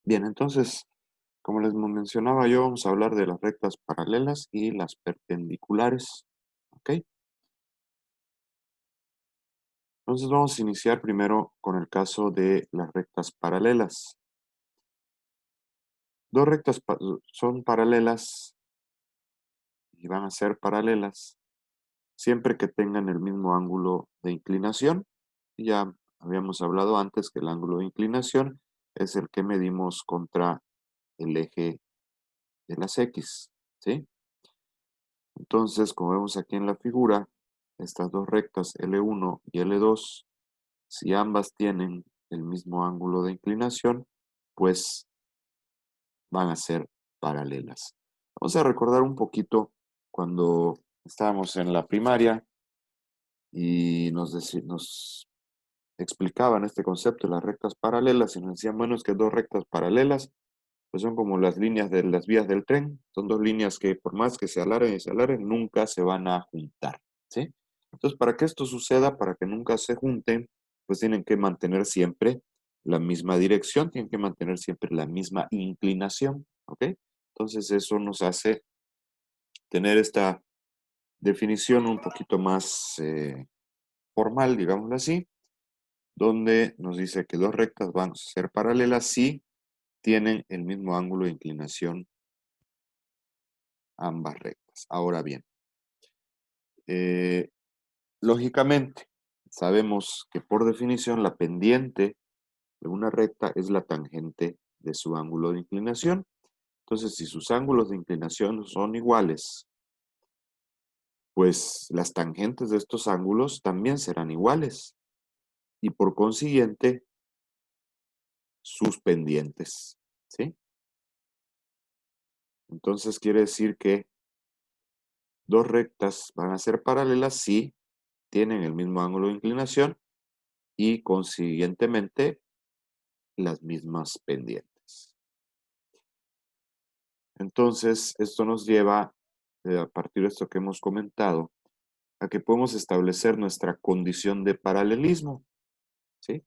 Bien, entonces, como les mencionaba yo, vamos a hablar de las rectas paralelas y las perpendiculares. ¿Ok? Entonces vamos a iniciar primero con el caso de las rectas paralelas. Dos rectas son paralelas y van a ser paralelas siempre que tengan el mismo ángulo de inclinación. Ya habíamos hablado antes que el ángulo de inclinación es el que medimos contra el eje de las X, ¿sí? Entonces, como vemos aquí en la figura, estas dos rectas L1 y L2, si ambas tienen el mismo ángulo de inclinación, pues van a ser paralelas. Vamos a recordar un poquito cuando estábamos en la primaria y nos explicaban este concepto de las rectas paralelas y nos decían, bueno, es que dos rectas paralelas pues son como las líneas de las vías del tren, son dos líneas que por más que se alarguen y se alarguen, nunca se van a juntar, ¿sí? Entonces, para que esto suceda, para que nunca se junten, pues tienen que mantener siempre la misma dirección, tienen que mantener siempre la misma inclinación, ¿ok? Entonces, eso nos hace tener esta definición un poquito más formal, digámoslo así, donde nos dice que dos rectas van a ser paralelas si tienen el mismo ángulo de inclinación ambas rectas. Ahora bien, eh, lógicamente, sabemos que por definición la pendiente de una recta es la tangente de su ángulo de inclinación. Entonces, si sus ángulos de inclinación son iguales, pues las tangentes de estos ángulos también serán iguales y por consiguiente sus pendientes, ¿sí? Entonces quiere decir que dos rectas van a ser paralelas si tienen el mismo ángulo de inclinación y consiguientemente las mismas pendientes. Entonces, esto nos lleva, a partir de esto que hemos comentado, a que podemos establecer nuestra condición de paralelismo, ¿sí?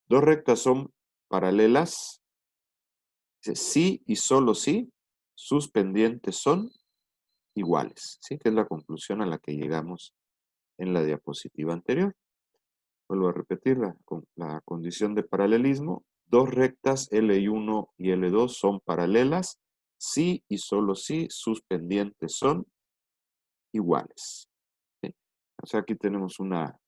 Dos rectas son paralelas si y solo si sus pendientes son iguales, ¿sí? Que es la conclusión a la que llegamos en la diapositiva anterior. Vuelvo a repetir la condición de paralelismo. Dos rectas L1 y L2 son paralelas si y solo si sus pendientes son iguales, ¿sí? O sea, aquí tenemos una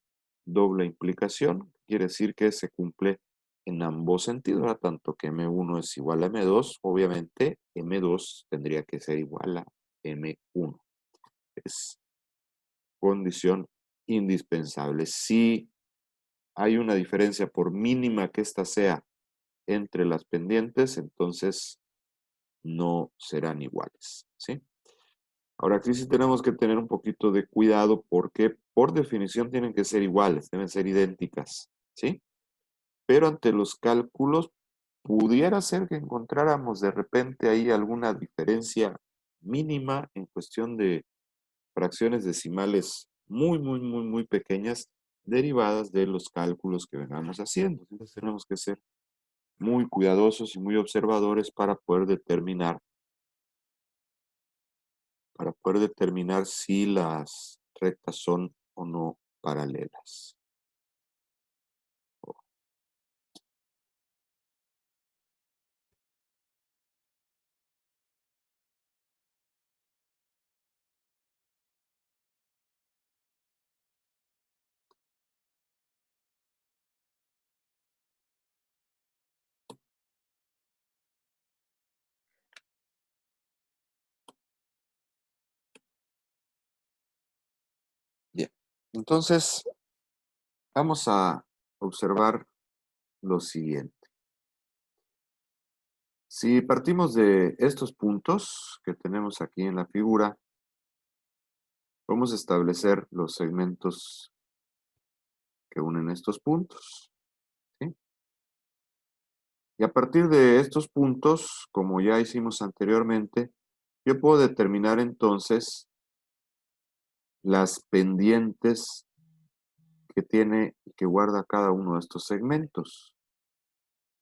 doble implicación. Quiere decir que se cumple en ambos sentidos, ¿verdad? Tanto que M1 es igual a M2, obviamente M2 tendría que ser igual a M1. Es condición indispensable. Si hay una diferencia, por mínima que ésta sea, entre las pendientes, entonces no serán iguales, ¿sí? Ahora aquí sí tenemos que tener un poquito de cuidado porque por definición tienen que ser iguales, deben ser idénticas, ¿sí? Pero ante los cálculos pudiera ser que encontráramos de repente ahí alguna diferencia mínima en cuestión de fracciones decimales muy pequeñas derivadas de los cálculos que vengamos haciendo. Entonces tenemos que ser muy cuidadosos y muy observadores para poder determinar si las rectas son o no paralelas. Bien, entonces vamos a observar lo siguiente. Si partimos de estos puntos que tenemos aquí en la figura, vamos a establecer los segmentos que unen estos puntos, ¿sí? Y a partir de estos puntos, como ya hicimos anteriormente, yo puedo determinar entonces las pendientes que tiene y que guarda cada uno de estos segmentos,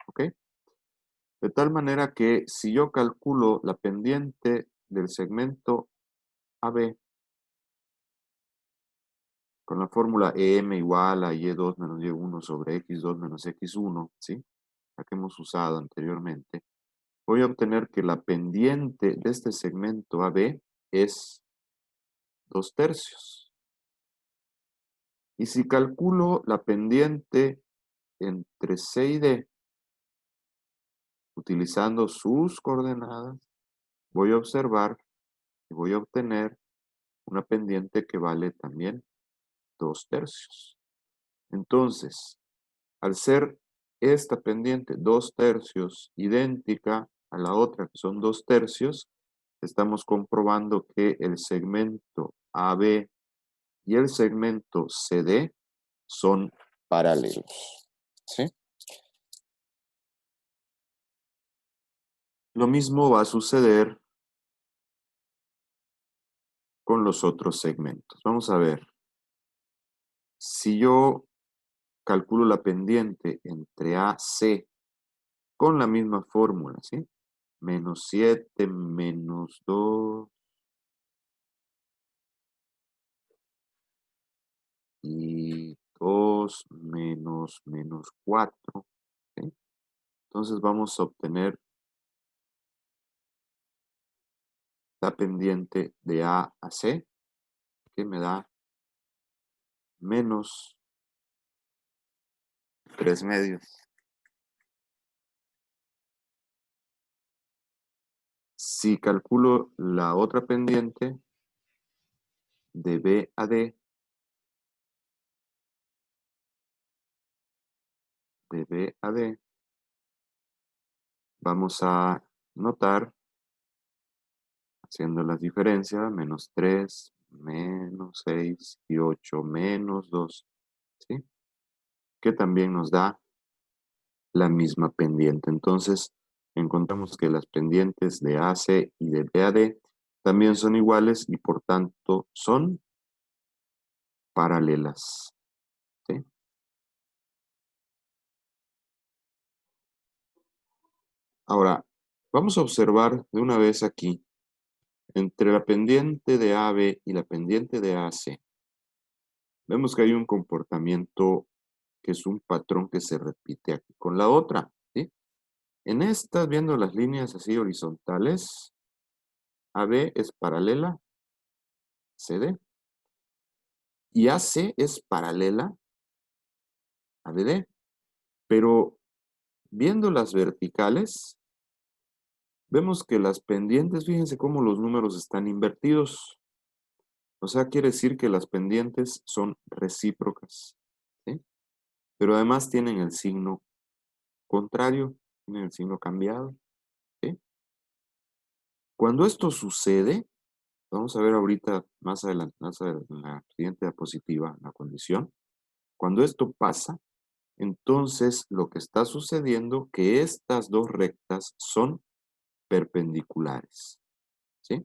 ¿ok? De tal manera que si yo calculo la pendiente del segmento AB con la fórmula EM igual a Y2 menos Y1 sobre X2 menos X1, ¿sí? La que hemos usado anteriormente, voy a obtener que la pendiente de este segmento AB es 2/3. Y si calculo la pendiente entre C y D, utilizando sus coordenadas, voy a observar y voy a obtener una pendiente que vale también 2/3. Entonces, al ser esta pendiente 2/3 idéntica a la otra que son 2/3, estamos comprobando que el segmento AB y el segmento CD son paralelos. ¿Sí? Lo mismo va a suceder con los otros segmentos. Vamos a ver. Si yo calculo la pendiente entre AC con la misma fórmula, ¿sí? -7 menos 2 y 2 menos -4, ¿sí? Entonces vamos a obtener la pendiente de A a C, que me da menos 3/2. Si calculo la otra pendiente de B a D, de B a D, vamos a notar, haciendo las diferencias, -3, -6 y 8, -2, ¿sí? Que también nos da la misma pendiente. Entonces, encontramos que las pendientes de AC y de BAD también son iguales y por tanto son paralelas. ¿Sí? Ahora, vamos a observar de una vez aquí, entre la pendiente de AB y la pendiente de AC, vemos que hay un comportamiento que es un patrón que se repite aquí con la otra. ¿Sí? En estas, viendo las líneas así horizontales, AB es paralela CD y AC es paralela a BD. Pero viendo las verticales, vemos que las pendientes, fíjense cómo los números están invertidos. O sea, quiere decir que las pendientes son recíprocas, ¿sí? Pero además tienen el signo contrario, tienen el signo cambiado, ¿sí? Cuando esto sucede, vamos a ver ahorita más adelante, en la siguiente diapositiva, la condición. Cuando esto pasa, entonces lo que está sucediendo que estas dos rectas son perpendiculares, ¿sí?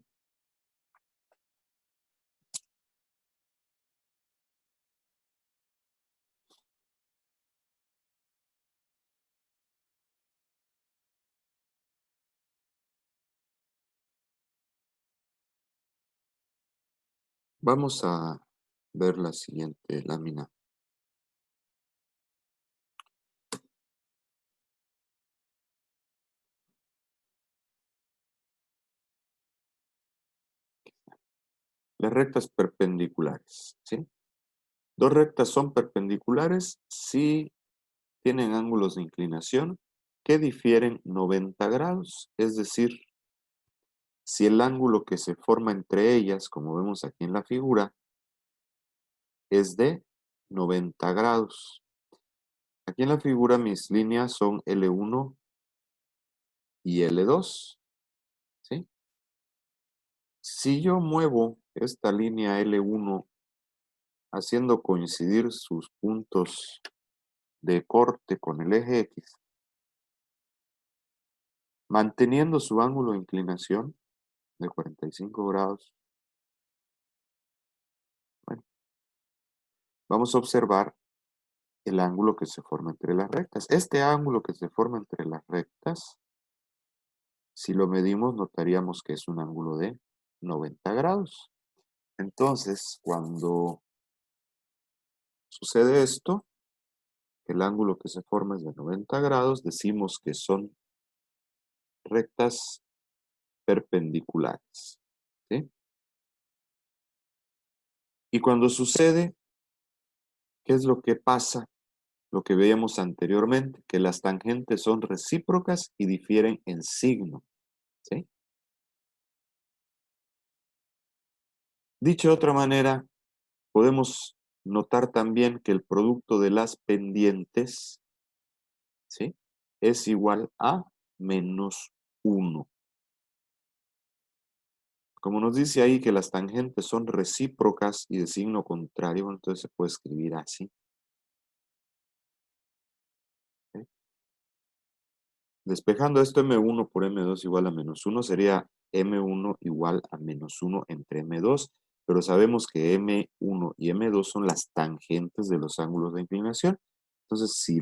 Vamos a ver la siguiente lámina. Las rectas perpendiculares, ¿sí? Dos rectas son perpendiculares si tienen ángulos de inclinación que difieren 90 grados. Es decir, si el ángulo que se forma entre ellas, como vemos aquí en la figura, es de 90 grados. Aquí en la figura mis líneas son L1 y L2, ¿sí? Si yo muevo esta línea L1 haciendo coincidir sus puntos de corte con el eje X, manteniendo su ángulo de inclinación de 45 grados, bueno, vamos a observar el ángulo que se forma entre las rectas. Este ángulo que se forma entre las rectas Si lo medimos, notaríamos que es un ángulo de 90 grados. Entonces, cuando sucede esto, que el ángulo que se forma es de 90 grados, decimos que son rectas perpendiculares. ¿Sí? Y cuando sucede, ¿qué es lo que pasa? Lo que veíamos anteriormente, que las tangentes son recíprocas y difieren en signo. ¿Sí? Dicho de otra manera, podemos notar también que el producto de las pendientes, ¿sí?, es igual a menos 1. Como nos dice ahí que las tangentes son recíprocas y de signo contrario, entonces se puede escribir así. ¿Sí? Despejando esto, m1 por m2 igual a menos 1 sería m1 igual a menos 1 entre m2, pero sabemos que m1 y m2 son las tangentes de los ángulos de inclinación. Entonces, si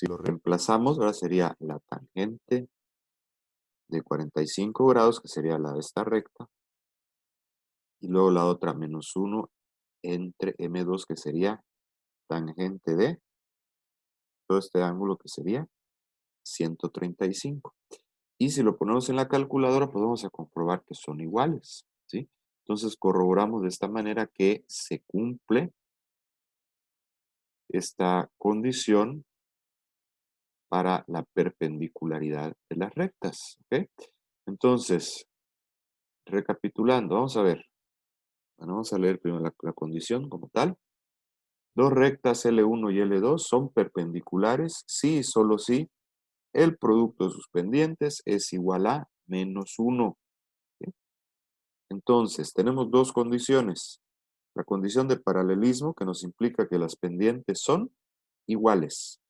lo reemplazamos, ahora sería la tangente de 45 grados, que sería la de esta recta, y luego la otra menos 1 entre m2, que sería tangente de todo este ángulo, que sería 135. Y si lo ponemos en la calculadora, pues vamos a comprobar que son iguales, ¿sí? Entonces corroboramos de esta manera que se cumple esta condición para la perpendicularidad de las rectas, ¿ok? Entonces, recapitulando, vamos a ver. Bueno, vamos a leer primero la condición como tal. Dos rectas L1 y L2 son perpendiculares si y solo si el producto de sus pendientes es igual a menos 1. ¿Sí? Entonces, tenemos dos condiciones. La condición de paralelismo, que nos implica que las pendientes son iguales.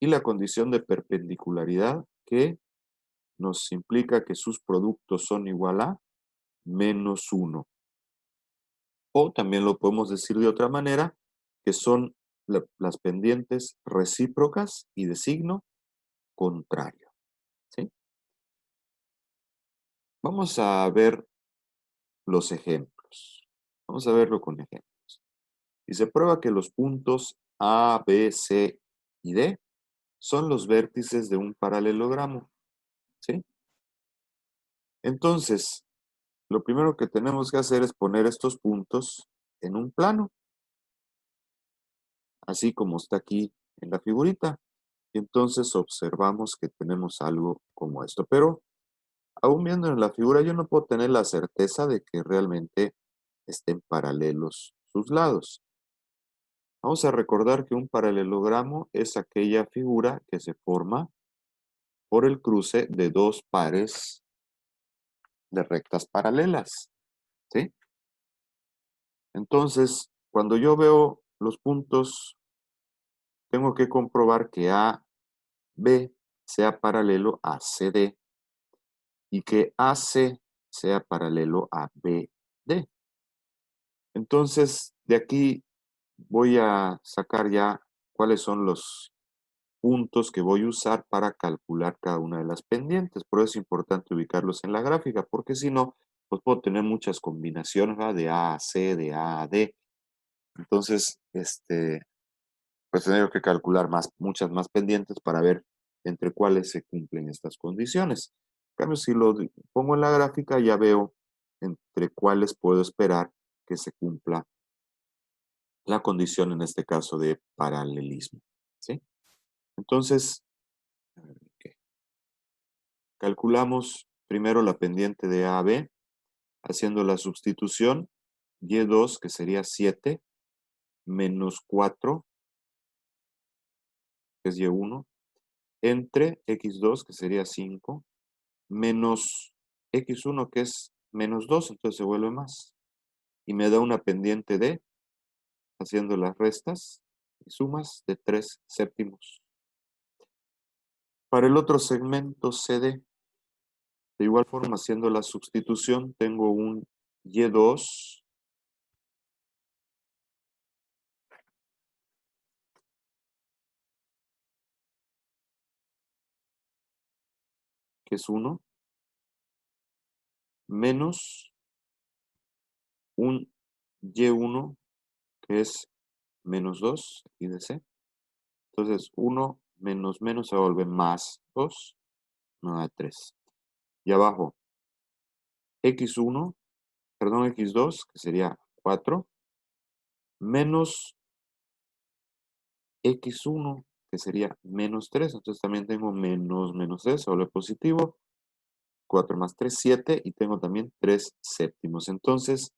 Y la condición de perpendicularidad, que nos implica que sus productos son igual a menos 1. O también lo podemos decir de otra manera, que son las pendientes recíprocas y de signo contrario. ¿Sí? Vamos a ver los ejemplos. Vamos a verlo con ejemplos. Y se prueba que los puntos A, B, C y D son los vértices de un paralelogramo. ¿Sí? Entonces, lo primero que tenemos que hacer es poner estos puntos en un plano, así como está aquí en la figurita. Y entonces observamos que tenemos algo como esto. Pero aún viendo en la figura, yo no puedo tener la certeza de que realmente estén paralelos sus lados. Vamos a recordar que un paralelogramo es aquella figura que se forma por el cruce de dos pares de rectas paralelas. ¿Sí? Entonces, cuando yo veo los puntos, tengo que comprobar que AB sea paralelo a CD y que AC sea paralelo a BD. Entonces, de aquí voy a sacar ya cuáles son los puntos que voy a usar para calcular cada una de las pendientes. Por eso es importante ubicarlos en la gráfica, porque si no, pues puedo tener muchas combinaciones, ¿verdad? De A a C, de A a D. Entonces, pues tengo que calcular muchas más pendientes para ver entre cuáles se cumplen estas condiciones. En cambio, si lo pongo en la gráfica, ya veo entre cuáles puedo esperar que se cumpla la condición, en este caso, de paralelismo. ¿Sí? Entonces, a ver, ok. Calculamos primero la pendiente de A a B, haciendo la sustitución, Y2, que sería 7, menos 4, que es Y1, entre X2, que sería 5, menos X1, que es menos 2, entonces se vuelve más. Y me da una pendiente de, haciendo las restas y sumas, de 3 séptimos. Para el otro segmento CD, de igual forma, haciendo la sustitución, tengo un Y2, que es 1, menos un y1, que es menos 2, y de c. Entonces, 1 menos menos se vuelve más 2, no da 3. Y abajo, x1, perdón, x2, que sería 4, menos x1, que sería menos 3. Entonces también tengo menos menos 3, se vuelve positivo. 4 más 3, 7, y tengo también 3 séptimos. Entonces,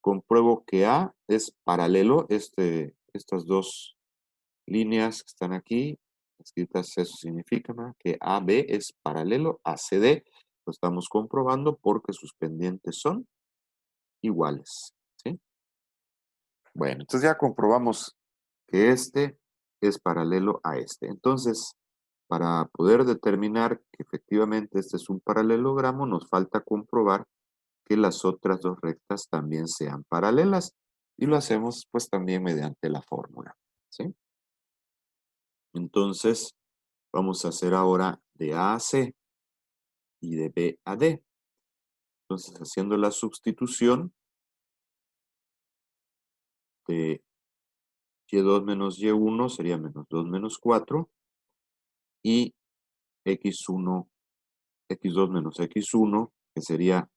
compruebo que A es paralelo, estas dos líneas que están aquí, escritas, eso significa, ¿no?, que AB es paralelo a CD. Lo estamos comprobando porque sus pendientes son iguales, ¿sí? Bueno, entonces ya comprobamos que este es paralelo a este. Entonces, para poder determinar que efectivamente este es un paralelogramo, nos falta comprobar que las otras dos rectas también sean paralelas. Y lo hacemos pues también mediante la fórmula, ¿sí? Entonces, vamos a hacer ahora de A a C y de B a D. Entonces, haciendo la sustitución de y2 menos y1 sería menos 2 menos 4, y x1, x2 menos x1, que sería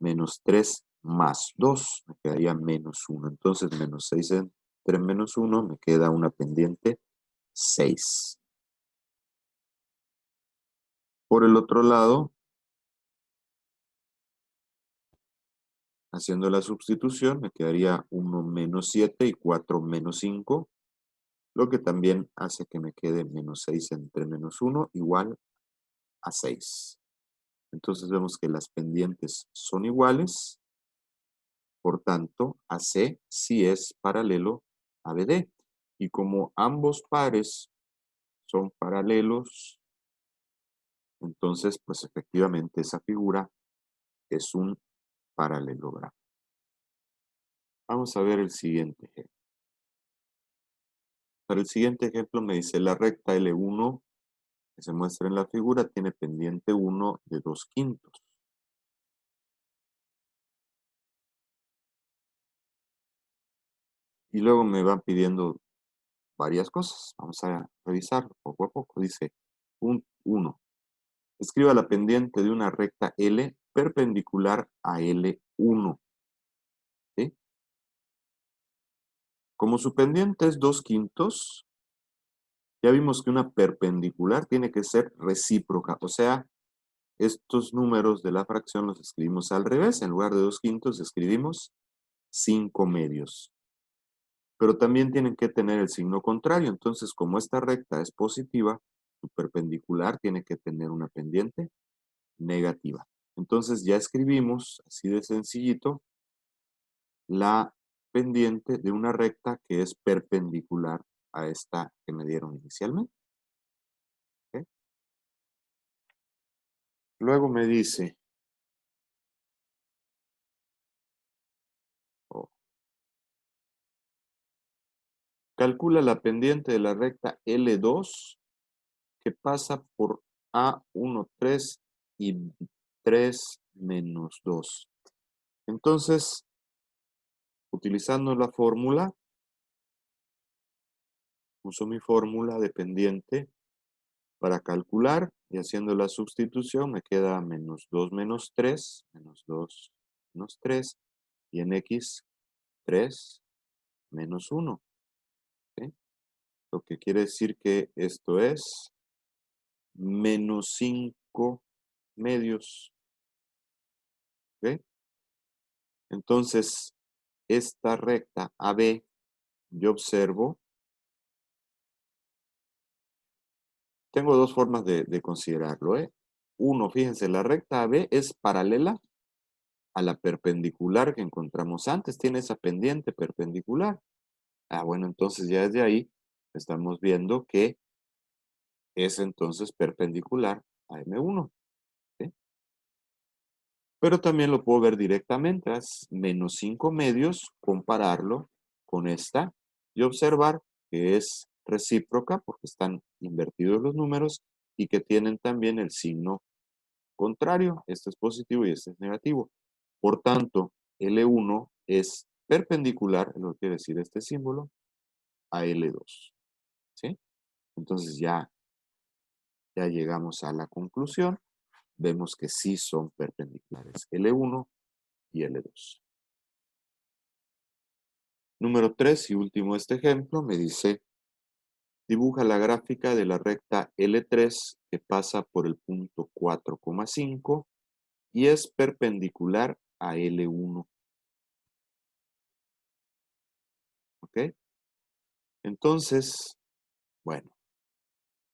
menos 3 más 2, me quedaría menos 1. Entonces, menos 6 entre menos 1, me queda una pendiente 6. Por el otro lado, haciendo la sustitución, me quedaría 1 menos 7 y 4 menos 5, lo que también hace que me quede menos 6 entre menos 1 igual a 6. Entonces vemos que las pendientes son iguales, por tanto, AC sí es paralelo a BD. Y como ambos pares son paralelos, entonces, pues efectivamente esa figura es un paralelogramo. Vamos a ver el siguiente ejemplo. Para el siguiente ejemplo me dice la recta L1 que se muestra en la figura tiene pendiente 1 de 2/5. Y luego me van pidiendo varias cosas. Vamos a revisar poco a poco. Dice 1. Escriba la pendiente de una recta L perpendicular a L1. ¿Sí? Como su pendiente es 2/5, ya vimos que una perpendicular tiene que ser recíproca. O sea, estos números de la fracción los escribimos al revés. En lugar de 2/5 escribimos 5/2. Pero también tienen que tener el signo contrario. Entonces, como esta recta es positiva, su perpendicular tiene que tener una pendiente negativa. Entonces ya escribimos, así de sencillito, la pendiente de una recta que es perpendicular a esta que me dieron inicialmente. ¿Ok? Luego me dice, oh, calcula la pendiente de la recta L2 que pasa por A1, 3 y 3 menos 2. Entonces, utilizando la fórmula, uso mi fórmula de pendiente para calcular y haciendo la sustitución me queda menos 2 menos 3, menos 2 menos 3, y en X 3 menos 1. ¿Sí? Lo que quiere decir que esto es menos 5/2. ¿Ok? Entonces, esta recta AB, yo observo, tengo dos formas de considerarlo, ¿eh? Uno, fíjense, la recta AB es paralela a la perpendicular que encontramos antes, tiene esa pendiente perpendicular. Ah, bueno, entonces ya desde ahí estamos viendo que es entonces perpendicular a M1. ¿Sí? Pero también lo puedo ver directamente, es menos 5/2, compararlo con esta y observar que es recíproca porque están invertidos los números y que tienen también el signo contrario, este es positivo y este es negativo. Por tanto, L1 es perpendicular, lo que quiere decir este símbolo, a L2. ¿Sí? Entonces ya llegamos a la conclusión. Vemos que sí son perpendiculares L1 y L2. Número 3 y último este ejemplo me dice, dibuja la gráfica de la recta L3 que pasa por el punto 4,5 y es perpendicular a L1. ¿Ok? Entonces, bueno,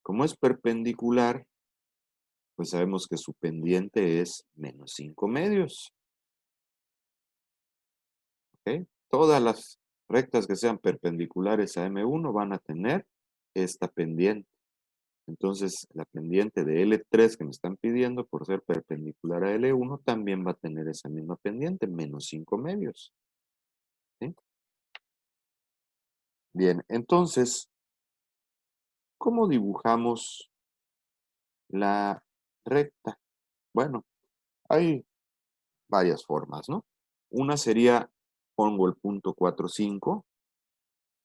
como es perpendicular, pues sabemos que su pendiente es menos 5 medios. ¿Ok? Todas las rectas que sean perpendiculares a M1 van a tener esta pendiente. Entonces, la pendiente de L3 que me están pidiendo por ser perpendicular a L1 también va a tener esa misma pendiente, menos 5 medios. ¿Sí? Bien, entonces, ¿cómo dibujamos la recta? Bueno, hay varias formas, ¿no? Una sería, pongo el punto 4,5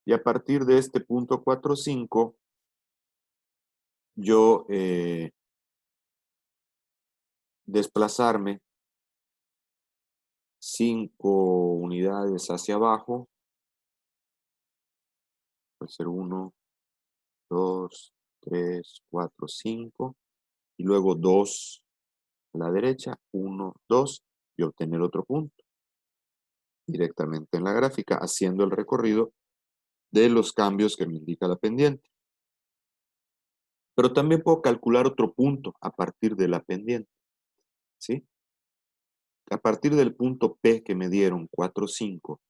y a partir de este punto 4,5 yo desplazarme 5 unidades hacia abajo, puede ser 1, 2, 3, 4, 5, y luego 2 a la derecha, 1, 2, y obtener otro punto directamente en la gráfica, haciendo el recorrido de los cambios que me indica la pendiente. Pero también puedo calcular otro punto a partir de la pendiente, ¿sí? A partir del punto P que me dieron, 4, 5,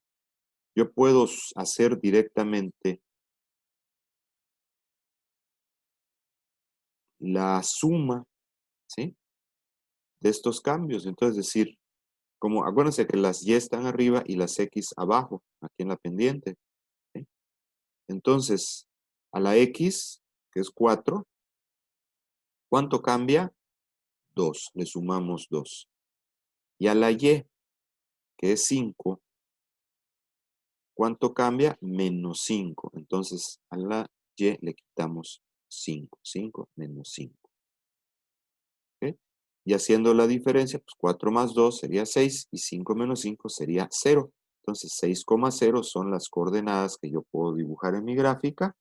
yo puedo hacer directamente la suma, ¿sí? De estos cambios. Entonces, decir, como acuérdense que las Y están arriba y las X abajo, aquí en la pendiente, ¿sí? Entonces, a la X, que es 4, ¿cuánto cambia? 2, le sumamos 2. Y a la Y, que es 5, ¿cuánto cambia? Menos 5. Entonces, a la Y le quitamos 5. 5 menos 5. ¿Ok? Y haciendo la diferencia, pues 4 más 2 sería 6 y 5 menos 5 sería 0. Entonces 6,0 son las coordenadas que yo puedo dibujar en mi gráfica.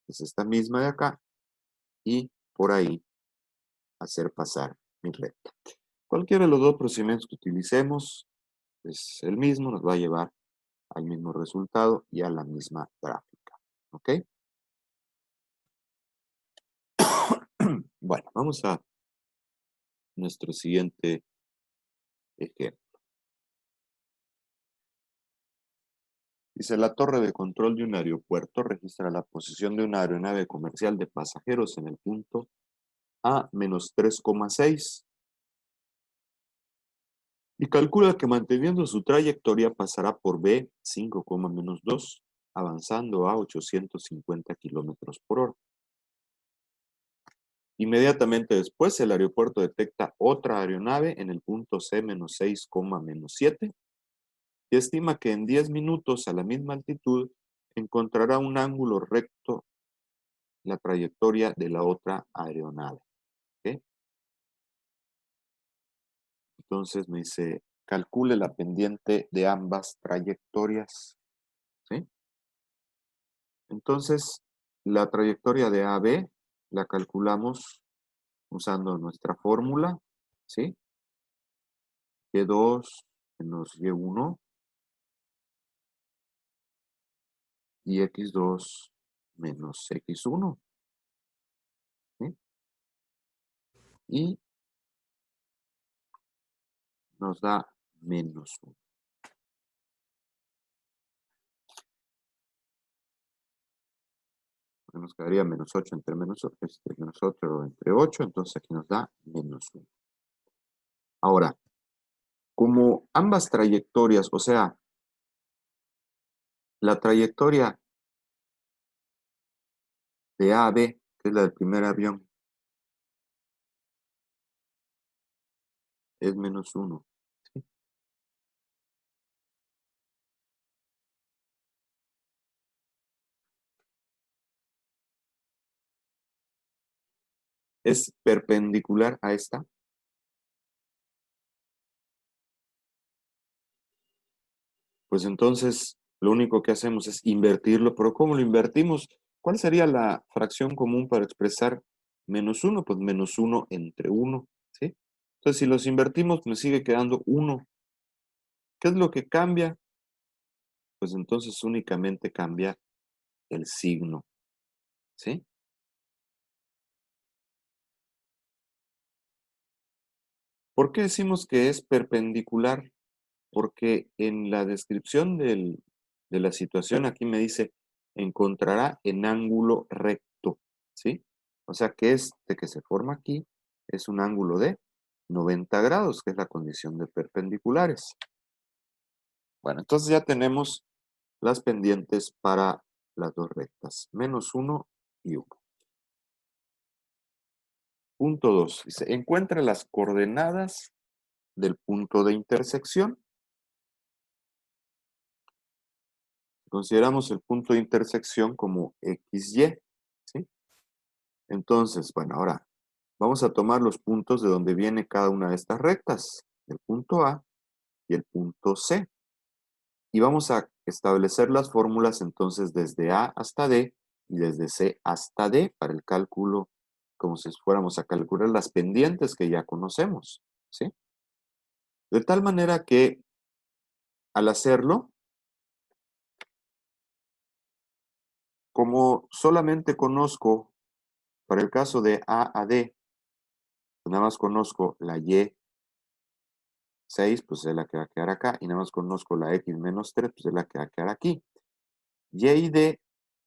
Es esta misma de acá. Y por ahí hacer pasar mi recta. Cualquiera de los dos procedimientos que utilicemos es el mismo, nos va a llevar al mismo resultado y a la misma gráfica. ¿Ok? Bueno, vamos a nuestro siguiente ejemplo. Dice, la torre de control de un aeropuerto registra la posición de una aeronave comercial de pasajeros en el punto A-3,6 y calcula que manteniendo su trayectoria pasará por B 5,-2, avanzando a 850 kilómetros por hora. Inmediatamente después, el aeropuerto detecta otra aeronave en el punto C-6,-7 y estima que en 10 minutos a la misma altitud encontrará un ángulo recto la trayectoria de la otra aeronave. ¿Okay? Entonces me dice, calcule la pendiente de ambas trayectorias. ¿Sí? Entonces, la trayectoria de AB la calculamos usando nuestra fórmula. ¿Sí? Y2 menos Y1 y X2 menos X1. ¿Sí? Y nos da menos 1. Nos quedaría menos 8 entre menos 8 entre 8, entonces aquí nos da menos 1. Ahora, como ambas trayectorias, o sea, la trayectoria de AB, que es la del primer avión, es menos 1. ¿Sí? Es perpendicular a esta. Pues entonces lo único que hacemos es invertirlo. Pero ¿cómo lo invertimos? ¿Cuál sería la fracción común para expresar menos 1? Pues menos 1 entre 1. ¿Sí? Entonces si los invertimos me sigue quedando 1. ¿Qué es lo que cambia? Pues entonces únicamente cambia el signo. ¿Sí? ¿Por qué decimos que es perpendicular? Porque en la descripción de la situación aquí me dice, encontrará en ángulo recto, ¿sí? O sea que este que se forma aquí es un ángulo de 90 grados, que es la condición de perpendiculares. Bueno, entonces ya tenemos las pendientes para las dos rectas, menos 1 y 1. Punto 2, dice, encuentra las coordenadas del punto de intersección. Consideramos el punto de intersección como XY, ¿sí? Entonces, bueno, ahora vamos a tomar los puntos de donde viene cada una de estas rectas, el punto A y el punto C. Y vamos a establecer las fórmulas entonces desde A hasta D y desde C hasta D para el cálculo, como si fuéramos a calcular las pendientes que ya conocemos, ¿sí? De tal manera que al hacerlo, como solamente conozco, para el caso de A a D, nada más conozco la Y 6, pues es la que va a quedar acá, y nada más conozco la X menos 3, pues es la que va a quedar aquí. Y y D,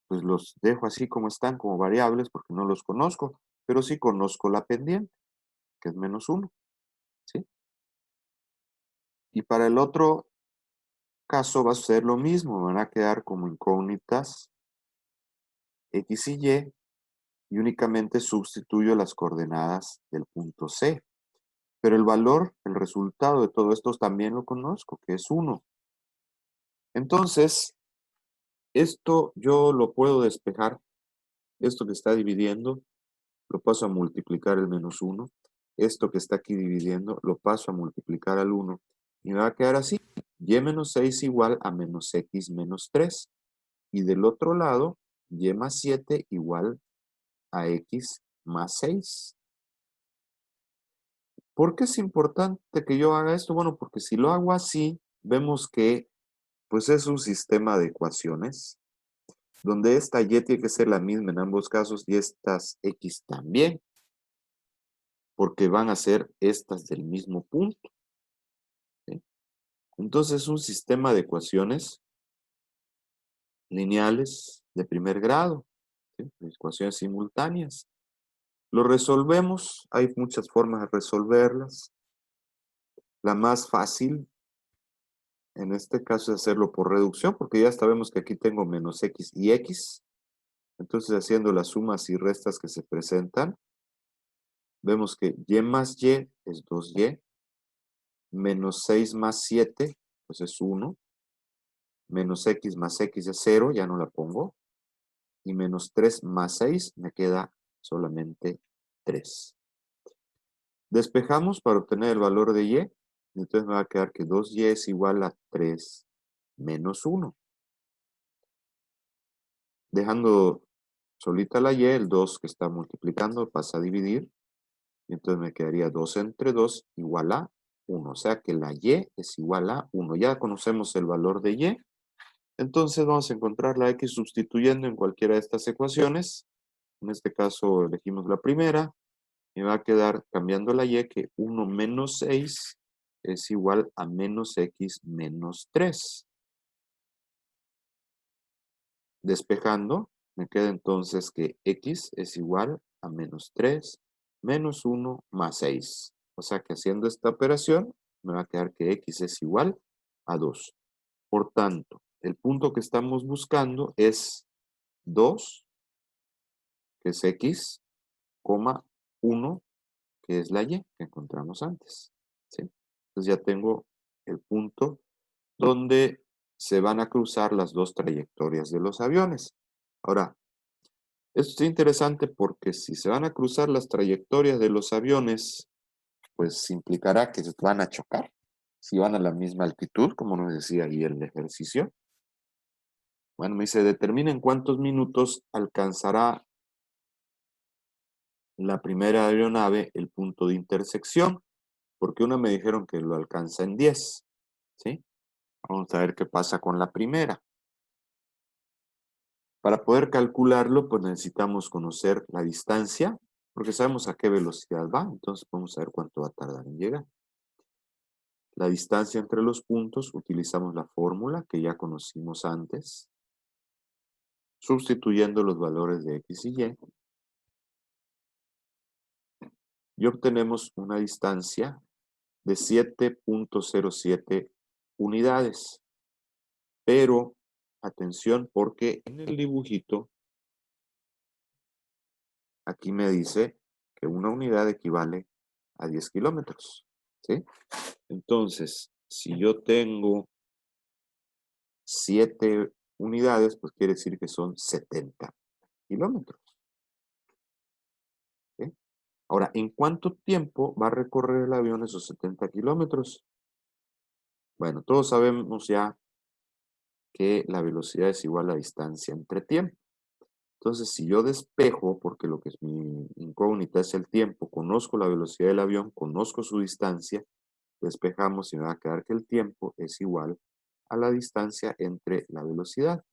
pues los dejo así como están, como variables, porque no los conozco, pero sí conozco la pendiente, que es menos 1, ¿sí? Y para el otro caso va a ser lo mismo, van a quedar como incógnitas X y únicamente sustituyo las coordenadas del punto C. Pero el valor, el resultado de todo esto también lo conozco, que es 1. Entonces, esto yo lo puedo despejar. Esto que está dividiendo, lo paso a multiplicar el menos 1. Esto que está aquí dividiendo, lo paso a multiplicar al 1. Y me va a quedar así. Y menos 6 igual a menos x menos 3. Y del otro lado, y más 7 igual a x más 6. ¿Por qué es importante que yo haga esto? Bueno, porque si lo hago así, vemos que pues es un sistema de ecuaciones donde esta y tiene que ser la misma en ambos casos y estas x también, porque van a ser estas del mismo punto, ¿sí? Entonces es un sistema de ecuaciones lineales de primer grado, ¿sí? Ecuaciones simultáneas. Lo resolvemos, hay muchas formas de resolverlas. La más fácil en este caso es hacerlo por reducción, porque ya sabemos que aquí tengo menos x y x. Entonces haciendo las sumas y restas que se presentan, vemos que y más y es 2y, menos 6 más 7, pues es 1, menos x más x es 0, ya no la pongo, y menos 3 más 6 me queda solamente 3. Despejamos para obtener el valor de y, entonces me va a quedar que 2y es igual a 3 menos 1. Dejando solita la y, el 2 que está multiplicando pasa a dividir, y entonces me quedaría 2 entre 2 igual a 1. O sea que la y es igual a 1. Ya conocemos el valor de y. Entonces vamos a encontrar la x sustituyendo en cualquiera de estas ecuaciones. En este caso elegimos la primera. Me va a quedar cambiando la y que 1 menos 6 es igual a menos x menos 3. Despejando, me queda entonces que x es igual a menos 3 menos 1 más 6. O sea que haciendo esta operación, me va a quedar que x es igual a 2. Por tanto, el punto que estamos buscando es 2, que es x, 1, que es la y que encontramos antes, ¿sí? Entonces ya tengo el punto donde se van a cruzar las dos trayectorias de los aviones. Ahora, esto es interesante porque si se van a cruzar las trayectorias de los aviones, pues implicará que van a chocar. Si van a la misma altitud, como nos decía ahí el ejercicio. Bueno, me dice, determina en cuántos minutos alcanzará la primera aeronave el punto de intersección, porque una me dijeron que lo alcanza en 10, ¿sí? Vamos a ver qué pasa con la primera. Para poder calcularlo, pues necesitamos conocer la distancia, porque sabemos a qué velocidad va, entonces vamos a ver cuánto va a tardar en llegar. La distancia entre los puntos, utilizamos la fórmula que ya conocimos antes, sustituyendo los valores de x y y obtenemos una distancia de 7.07 unidades. Pero, atención, porque en el dibujito, aquí me dice que una unidad equivale a 10 kilómetros, ¿sí? Entonces, si yo tengo 7 unidades, pues quiere decir que son 70 kilómetros, ¿sí? Ahora, ¿en cuánto tiempo va a recorrer el avión esos 70 kilómetros? Bueno, todos sabemos ya que la velocidad es igual a la distancia entre tiempo. Entonces, si yo despejo, porque lo que es mi incógnita es el tiempo, conozco la velocidad del avión, conozco su distancia, despejamos y me va a quedar que el tiempo es igual a la distancia entre la velocidad.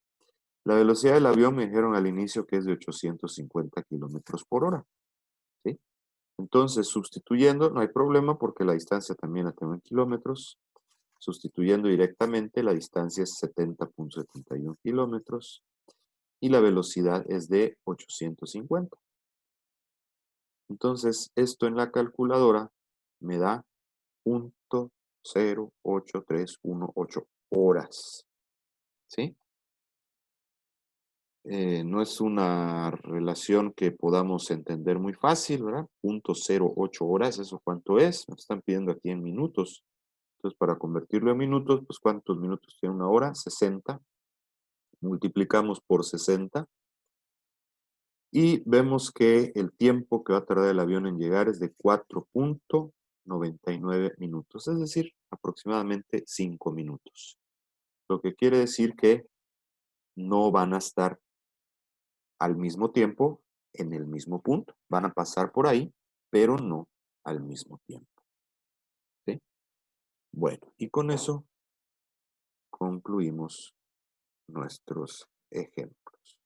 La velocidad del avión me dijeron al inicio que es de 850 kilómetros por hora, ¿sí? Entonces, sustituyendo, no hay problema porque la distancia también la tengo en kilómetros. Sustituyendo directamente, la distancia es 70.71 kilómetros y la velocidad es de 850. Entonces, esto en la calculadora me da 0.08318 horas, ¿sí? No es una relación que podamos entender muy fácil, ¿verdad? 0.08 horas, ¿eso cuánto es? Me están pidiendo aquí en minutos. Entonces, para convertirlo en minutos, pues ¿cuántos minutos tiene una hora? 60. Multiplicamos por 60 y vemos que el tiempo que va a tardar el avión en llegar es de 4.99 minutos, es decir, aproximadamente 5 minutos. Lo que quiere decir que no van a estar al mismo tiempo en el mismo punto. Van a pasar por ahí, pero no al mismo tiempo, ¿sí? Bueno, y con eso concluimos nuestros ejemplos.